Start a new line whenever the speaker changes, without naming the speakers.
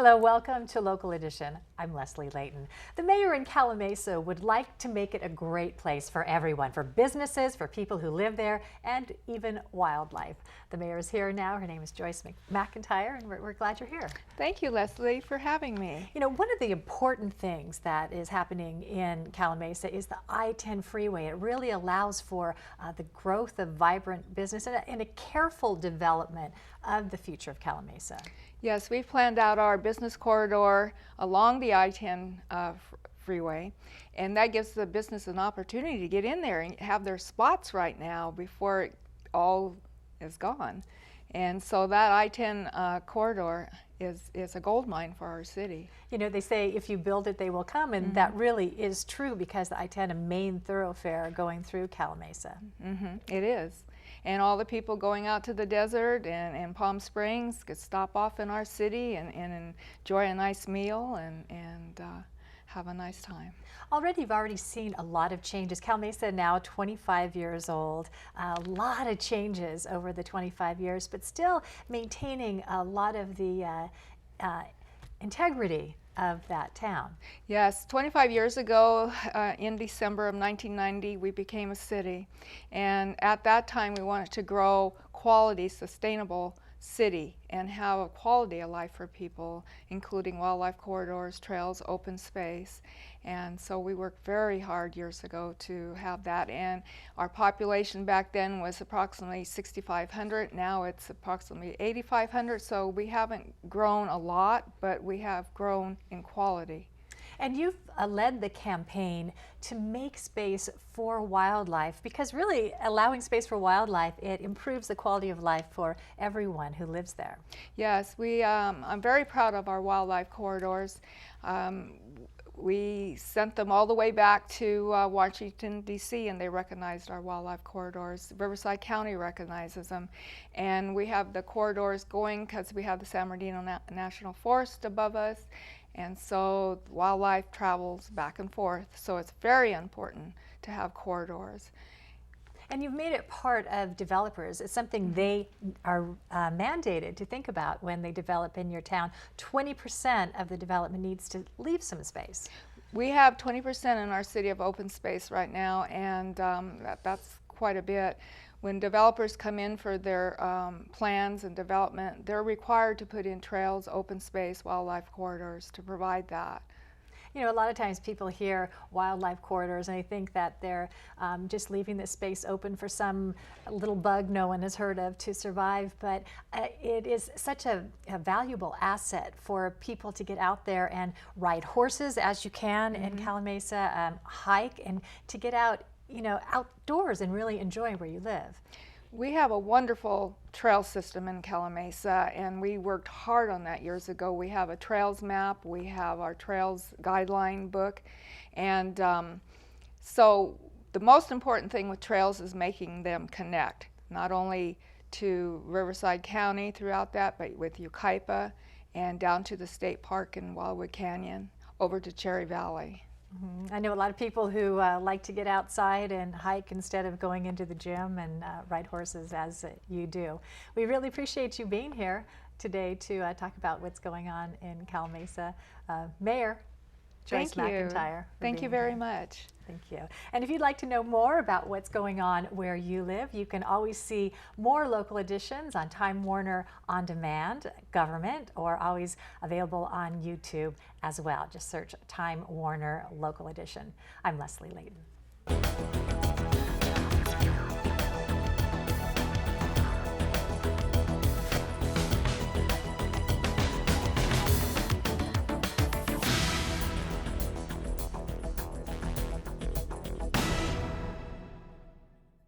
Hello, welcome to Local Edition. I'm Leslie Leyton. The mayor in Calimesa would like to make it a great place for everyone, for businesses, for people who live there, and even wildlife. The mayor is here now. Her name is Joyce McIntire, and we're glad you're here.
Thank you, Leslie, for having me.
You know, one of the important things that is happening in Calimesa is the I-10 freeway. It really allows for the growth of vibrant business and a careful development of the future of Calimesa.
Yes, we've planned out our business corridor along the I-10 freeway, and that gives the business an opportunity to get in there and have their spots right now before it all is gone. And so that I-10 corridor is a gold mine for our city.
You know, they say if you build it, they will come, and that really is true because the I-10 is a main thoroughfare going through Calimesa.
It is. And all the people going out to the desert and Palm Springs could stop off in our city and enjoy a nice meal and have a nice time.
You've already seen a lot of changes. Calimesa now 25 years old. A lot of changes over the 25 years, but still maintaining a lot of the integrity of that town.
Yes, 25 years ago, in December of 1990, we became a city. And at that time, we wanted to grow quality, sustainable city and have a quality of life for people, including wildlife corridors, trails, open space. And so we worked very hard years ago to have that. And our population back then was approximately 6,500. Now it's approximately 8,500. So we haven't grown a lot, but we have grown in quality.
And you've led the campaign to make space for wildlife, because really allowing space for wildlife, it improves the quality of life for everyone who lives there.
Yes, I'm very proud of our wildlife corridors. We sent them all the way back to Washington, D.C., and they recognized our wildlife corridors. Riverside County recognizes them. And we have the corridors going because we have the San Bernardino National Forest above us. And so wildlife travels back and forth. So it's very important to have corridors.
And you've made it part of developers. It's something they are mandated to think about when they develop in your town. 20% of the development needs to leave some space.
We have 20% in our city of open space right now, and that's quite a bit. When developers come in for their plans and development, they're required to put in trails, open space, wildlife corridors to provide that.
You know, a lot of times people hear wildlife corridors and they think that they're just leaving this space open for some little bug no one has heard of to survive, but it is such a valuable asset for people to get out there and ride horses as you can in Calimesa, hike, and to get out, you know, outdoors and really enjoy where you live.
We have a wonderful trail system in Calimesa, and we worked hard on that years ago. We have a trails map, we have our trails guideline book, and so the most important thing with trails is making them connect, not only to Riverside County throughout that, but with Yucaipa and down to the state park in Wildwood Canyon, over to Cherry Valley.
I know a lot of people who like to get outside and hike instead of going into the gym and ride horses as you do. We really appreciate you being here today to talk about what's going on in Calimesa. Mayor Joyce McIntire.
Thank you very much.
Thank you. And if you'd like to know more about what's going on where you live, you can always see more local editions on Time Warner On Demand, Government, or always available on YouTube as well. Just search Time Warner Local Edition. I'm Leslie Leyton.